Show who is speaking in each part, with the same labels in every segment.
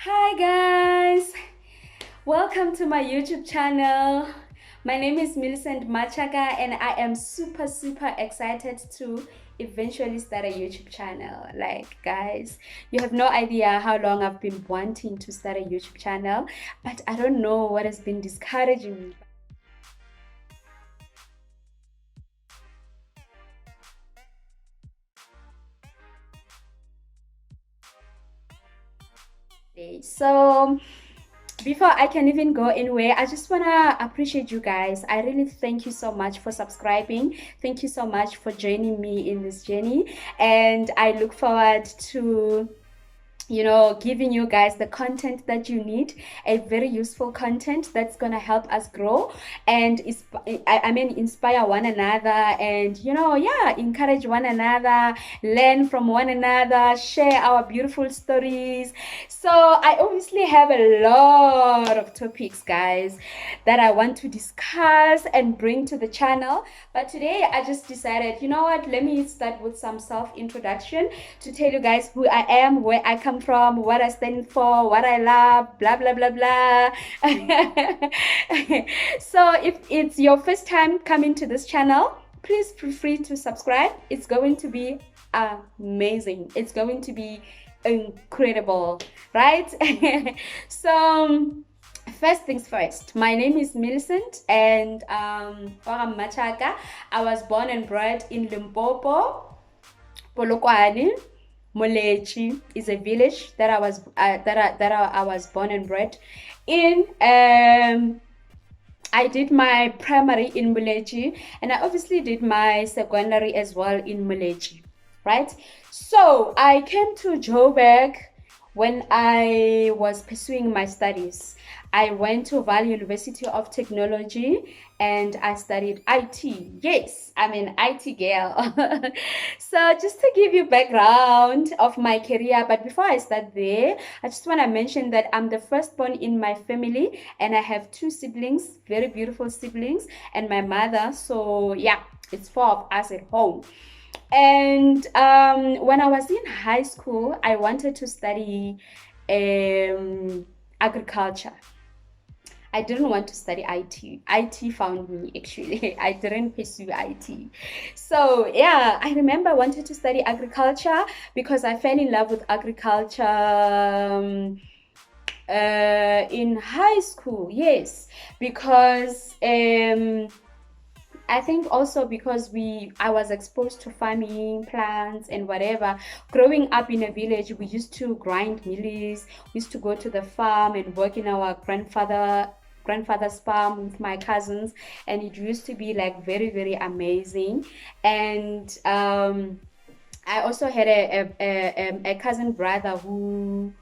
Speaker 1: Hi guys, welcome to my YouTube channel. My name is Millicent Machaga and I am super excited to eventually start a YouTube channel. Like guys, you have no idea how long I've been wanting to start a YouTube channel, but I don't know what has been discouraging me. So before I can even go anywhere, I just want to appreciate you guys. I really thank you so much for subscribing. Thank you so much for joining me in this journey. And I look forward to giving you guys the content that you need, a very useful content that's gonna help us grow and inspire one another, and yeah, encourage one another, learn from one another, share our beautiful stories. So I obviously have a lot of topics, guys, that I want to discuss and bring to the channel. But today I just decided, you know what, let me start with some self-introduction to tell you guys who I am, where I come from, what I stand for, what I love, blah blah blah blah. So if it's your first time coming to this channel, please feel free to subscribe. It's going to be amazing. It's going to be incredible, right? So first things first, my name is Millicent and Oram Machaka. I was born and bred in Limpopo, Polokwane. Molechi is a village that I was born and bred in. I did my primary in Molechi, and I obviously did my secondary as well in Molechi, right? So I came to Joburg when I was pursuing my studies. I went to Valley University of Technology and I studied IT. Yes, I'm an IT girl. So just to give you background of my career, but before I start there, I just want to mention that I'm the firstborn in my family and I have two siblings, very beautiful siblings, and my mother. So yeah, it's four of us at home. And when I was in high school, I wanted to study agriculture. I didn't want to study IT. IT found me actually. I didn't pursue IT. So yeah, I remember I wanted to study agriculture because I fell in love with agriculture in high school. Yes, because I think also because I was exposed to farming, plants and whatever. Growing up in a village, we used to grind mealies. We used to go to the farm and work in our grandfather's farm with my cousins, and it used to be like very amazing. And I also had a cousin brother who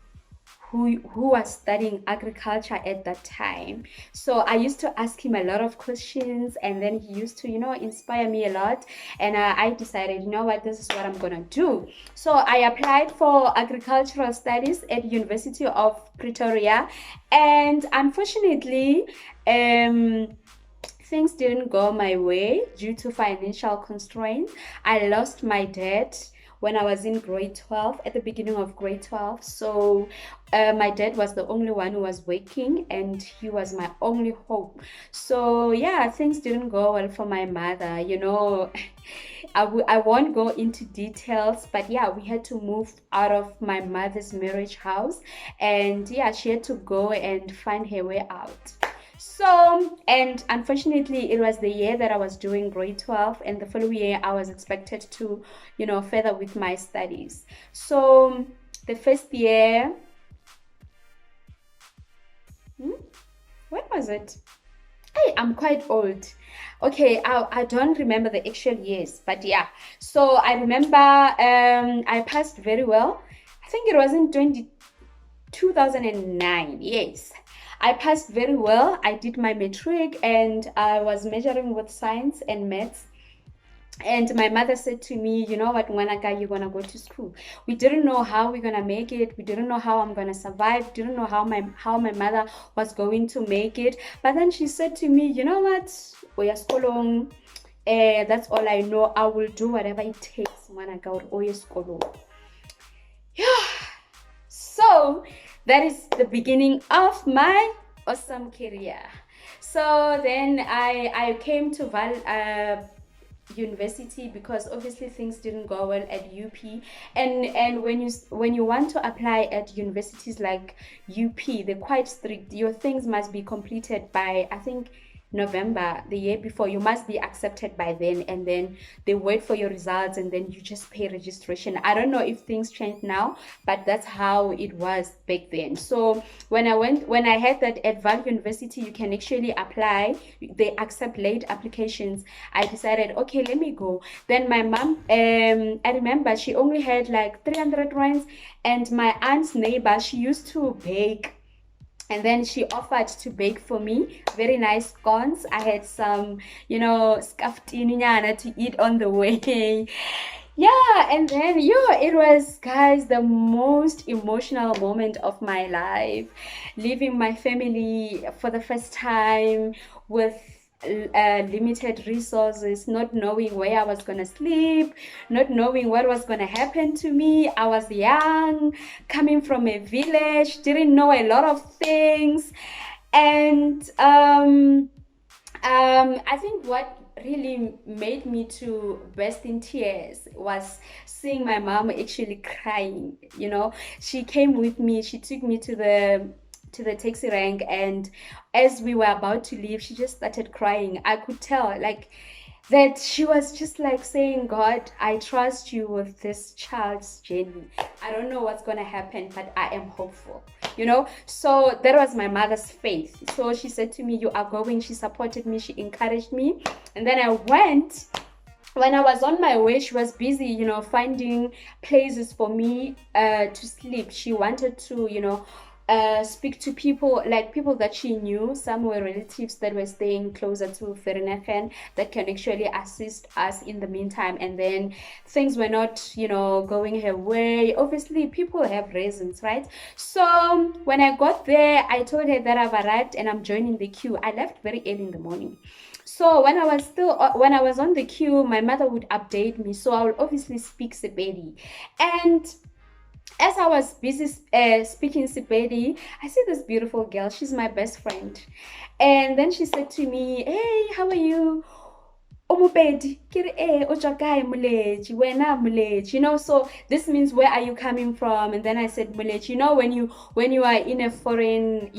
Speaker 1: was studying agriculture at that time. So I used to ask him a lot of questions, and then he used to, inspire me a lot. And I decided, you know what, this is what I'm gonna do. So I applied for agricultural studies at University of Pretoria, and unfortunately, things didn't go my way due to financial constraints. I lost my dad when I was in grade 12, at the beginning of grade 12. So my dad was the only one who was working and he was my only hope. So yeah, things didn't go well for my mother. I won't go into details, but yeah, we had to move out of my mother's marriage house, and yeah, she had to go and find her way out. So, and unfortunately, it was the year that I was doing grade 12, and the following year I was expected to, further with my studies. So, the first year, hmm, when was it? Hey, I'm quite old. Okay, I don't remember the actual years, but yeah. So, I remember I passed very well. I think it was in 2009. Yes, I passed very well. I did my matric and I was measuring with science and maths. And my mother said to me, you know what, Wanaka, you're gonna go to school. We didn't know how we're gonna make it. We didn't know how I'm gonna survive. Didn't know how my mother was going to make it. But then she said to me, you know what, Oya skolong, that's all I know. I will do whatever it takes, Wanaka, or Oya skolong. Yeah. So that is the beginning of my awesome career. So then I came to university because obviously things didn't go well at UP, and when you want to apply at universities like UP, they're quite strict. Your things must be completed by, I think, November the year before. You must be accepted by then, and then they wait for your results, and then you just pay registration. I don't know if things changed now, but that's how it was back then. So when I heard that at Val University you can actually apply, they accept late applications, I decided, okay, let me go. Then my mom, I remember she only had like 300 rands, and my aunt's neighbor, she used to bake, and then she offered to bake for me very nice scones. I had some, skaftiniana to eat on the way. Yeah, and then it was, guys, the most emotional moment of my life, leaving my family for the first time with limited resources, not knowing where I was gonna sleep, not knowing what was gonna happen to me. I was young, coming from a village, didn't know a lot of things, and I think what really made me to burst in tears was seeing my mom actually crying. She came with me, she took me to the taxi rank, and as we were about to leave, she just started crying. I could tell, like, that she was just like saying, God, I trust you with this child's journey. I don't know what's going to happen, but I am hopeful. So that was my mother's faith. So she said to me, you are going. She supported me, she encouraged me, and then I went. When I was on my way, she was busy, finding places for me to sleep. She wanted to, speak to people, like people that she knew. Some were relatives that were staying closer to Vereeniging that can actually assist us in the meantime. And then things were not, going her way. Obviously, people have reasons, right? So when I got there, I told her that I've arrived and I'm joining the queue. I left very early in the morning. So when I was on the queue, my mother would update me. So I would obviously speak Sepedi. And as I was busy speaking Sepedi, I see this beautiful girl. She's my best friend. And then she said to me, hey, how are you? Omupedi, kiri ojakai muleji, wena muleji. So this means, where are you coming from? And then I said muleji. When you are in a foreign,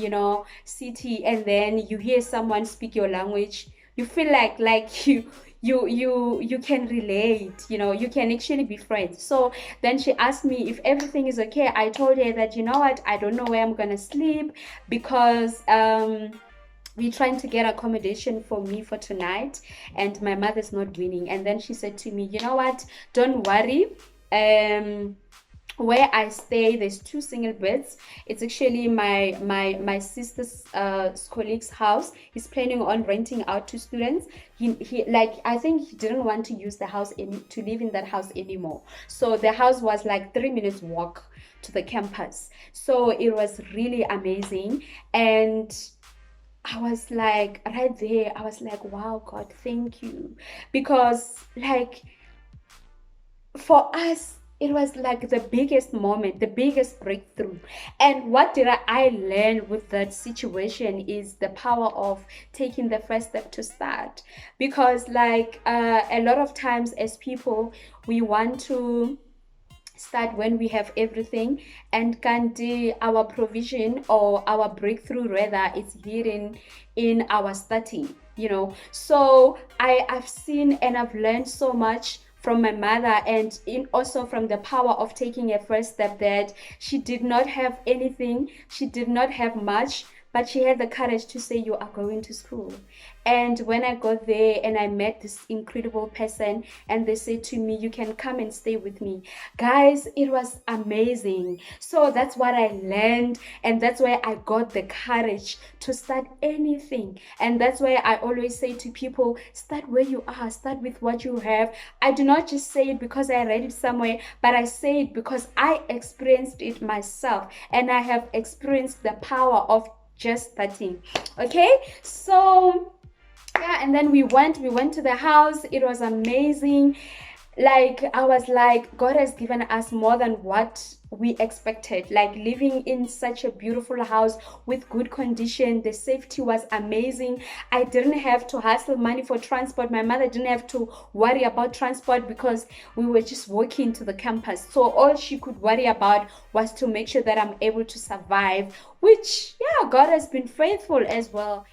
Speaker 1: city, and then you hear someone speak your language, you feel like you can relate, you can actually be friends. So then she asked me if everything is okay. I told her that, you know what, I don't know where I'm gonna sleep, because we're trying to get accommodation for me for tonight, and my mother's not winning. And then she said to me, you know what, don't worry, where I stay, there's 2 single beds. It's actually my sister's colleague's house. He's planning on renting out to students. He like, I think he didn't want to use the house to live in that house anymore. So the house was like 3 minutes walk to the campus. So it was really amazing. And I was like, right there, I was like, wow, God, thank you. Because, like, for us, it was like the biggest moment, the biggest breakthrough. And what did I learn with that situation is the power of taking the first step to start. Because, like, a lot of times as people, we want to start when we have everything, and Kandi, our provision or our breakthrough rather, is hidden in our starting. So I've seen and I've learned so much from my mother, and also from the power of taking a first step, that she did not have anything, she did not have much, but she had the courage to say, you are going to school. And when I got there and I met this incredible person, and they said to me, you can come and stay with me. Guys, it was amazing. So that's what I learned, and that's why I got the courage to start anything. And that's why I always say to people, start where you are, start with what you have. I do not just say it because I read it somewhere, but I say it because I experienced it myself, and I have experienced the power of just starting. Okay, so yeah, and then we went to the house. It was amazing. Like I was like, God has given us more than what we expected. Like living in such a beautiful house with good condition, the safety was amazing. I didn't have to hustle money for transport. My mother didn't have to worry about transport because we were just walking to the campus. So all she could worry about was to make sure that I'm able to survive, which, yeah, God has been faithful as well.